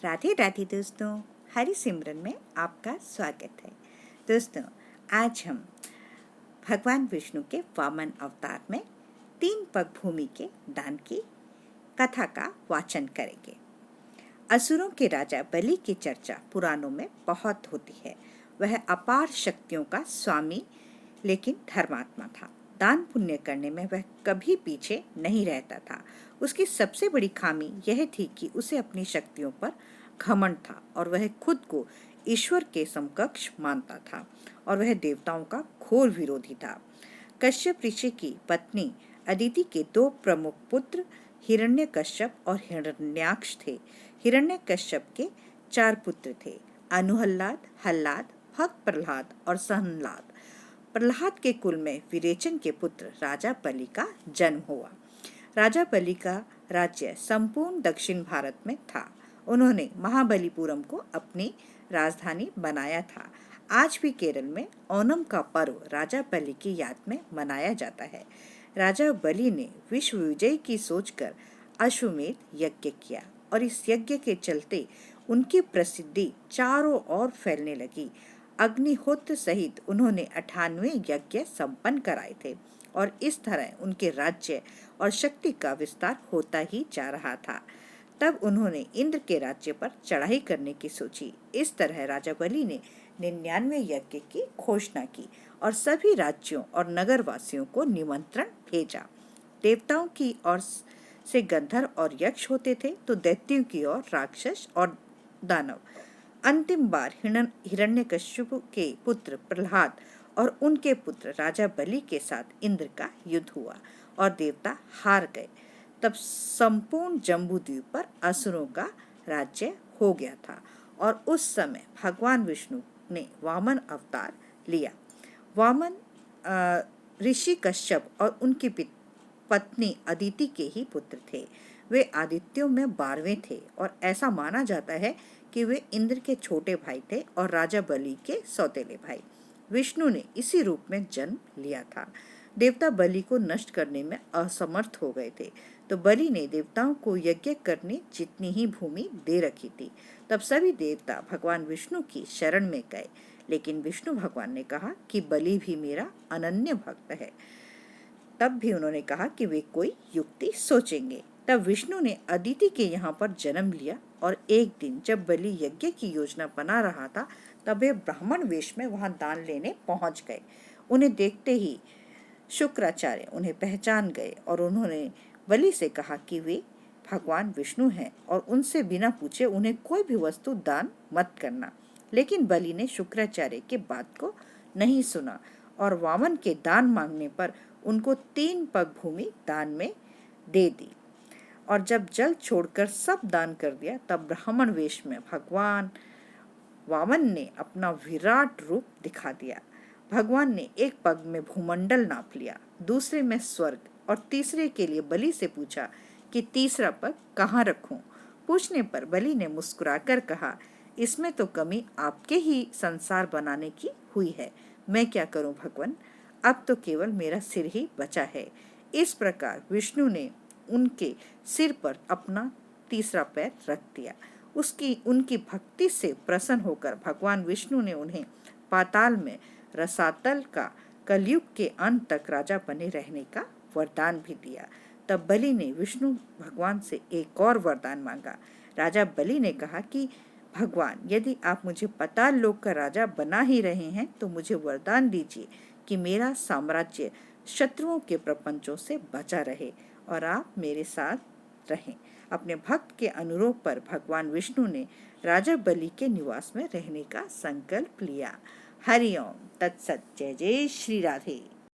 राधे राधे दोस्तों, हरि सिमरन में आपका स्वागत है। दोस्तों, आज हम भगवान विष्णु के वामन अवतार में 3 पग भूमि के दान की कथा का वाचन करेंगे। असुरों के राजा बलि की चर्चा पुराणों में बहुत होती है। वह अपार शक्तियों का स्वामी लेकिन धर्मात्मा था। दान पुण्य करने में वह कभी पीछे नहीं रहता था। उसकी सबसे बड़ी खामी यह थी कि उसे अपनी शक्तियों पर घमंड था और वह खुद को ईश्वर के समकक्ष मानता था और वह देवताओं का घोर विरोधी था। कश्यप ऋषि की पत्नी अदिति के 2 प्रमुख पुत्र हिरण्यकश्यप और हिरण्याक्ष थे। हिरण्यकश्यप के 4 पुत्र थे, अनुहल्लाद, हल्लाद, भक्त प्रहलाद और सहनलाद। प्रहलाद के कुल में विरेचन के पुत्र राजा बलि का जन्म हुआ। राजा बलि का राज्य संपूर्ण दक्षिण भारत में था। उन्होंने महाबलीपुरम को अपनी राजधानी बनाया था। आज भी केरल में ओणम का पर्व राजा बलि की याद में मनाया जाता है। राजा बलि ने विश्व विजय की सोचकर अश्वमेध यज्ञ किया और इस यज्ञ के चलते उनकी प्रसिद्धि चारों ओर फैलने लगी। अग्निहोत्र सहित उन्होंने 98 यज्ञ संपन्न कराए थे और इस तरह उनके राज्य और शक्ति का विस्तार होता ही जा रहा था। तब उन्होंने इंद्र के राज्य पर चढ़ाई करने की सोची। इस तरह राजा बलि ने 99 यज्ञ की घोषणा की और सभी राज्यों और नगरवासियों को निमंत्रण भेजा। देवताओं की ओर से गंधर्व और यक्ष होते थे तो दैत्यों की ओर राक्षस और दानव। अंतिम बार हिरण्यकश्यप के पुत्र प्रहलाद और उनके पुत्र राजा बलि के साथ इंद्र का युद्ध हुआ और देवता हार गए। तब संपूर्ण जम्बूद्वीप पर असुरों का राज्य हो गया था और उस समय भगवान विष्णु ने वामन अवतार लिया। वामन ऋषि कश्यप और उनकी पत्नी अदिति के ही पुत्र थे। वे आदित्यों में 12वें थे और ऐसा माना जाता है कि वे इंद्र के छोटे भाई थे और राजा बलि के सौतेले भाई। विष्णु ने इसी रूप में जन्म लिया था। देवता बलि को नष्ट करने में असमर्थ हो गए थे तो बलि ने देवताओं को यज्ञ करने जितनी ही भूमि दे रखी थी। तब सभी देवता भगवान विष्णु की शरण में गए, लेकिन विष्णु भगवान ने कहा कि बलि भी मेरा अनन्य भक्त है। तब भी उन्होंने कहा कि वे कोई युक्ति सोचेंगे। तब विष्णु ने अदिति के यहाँ पर जन्म लिया और एक दिन जब बलि यज्ञ की योजना बना रहा था तब वे ब्राह्मण वेश में वहां दान लेने पहुंच गए। उन्हें देखते ही शुक्राचार्य उन्हें पहचान गए और उन्होंने बलि से कहा कि वे भगवान विष्णु हैं और उनसे बिना पूछे उन्हें कोई भी वस्तु दान मत करना। लेकिन बलि ने शुक्राचार्य की बात को नहीं सुना और वामन के दान मांगने पर उनको 3 पग भूमि दान में दे दी और जब जल छोड़कर सब दान कर दिया तब ब्राह्मण वेश में भगवान वामन ने अपना विराट रूप दिखा दिया। भगवान ने एक पग में भूमंडल नाप लिया, दूसरे में स्वर्ग और तीसरे के लिए बलि से पूछा कि तीसरा पग कहाँ रखूं। पूछने पर बलि ने मुस्कुराकर कहा, इसमें तो कमी आपके ही संसार बनाने की हुई है। मैं क्या करूं भगवान, अब तो केवल मेरा सिर ही बचा है। इस प्रकार विष्णु ने उनके सिर पर अपना तीसरा पैर रख दिया। उनकी भक्ति से प्रसन्न होकर भगवान विष्णु ने उन्हें पाताल में रसातल का कलयुग के अंत तक राजा बने रहने का वरदान भी दिया। तब बलि ने विष्णु भगवान से एक और वरदान मांगा। राजा बलि ने कहा कि भगवान, यदि आप मुझे पाताल लोक का राजा बना ही रहे हैं तो मुझे वरदान दीजिए कि मेरा साम्राज्य शत्रुओं के प्रपंचों से बचा रहे और आप मेरे साथ रहें। अपने भक्त के अनुरोध पर भगवान विष्णु ने राजा बलि के निवास में रहने का संकल्प लिया। हरि ओम तत्सत। जय जय श्री राधे।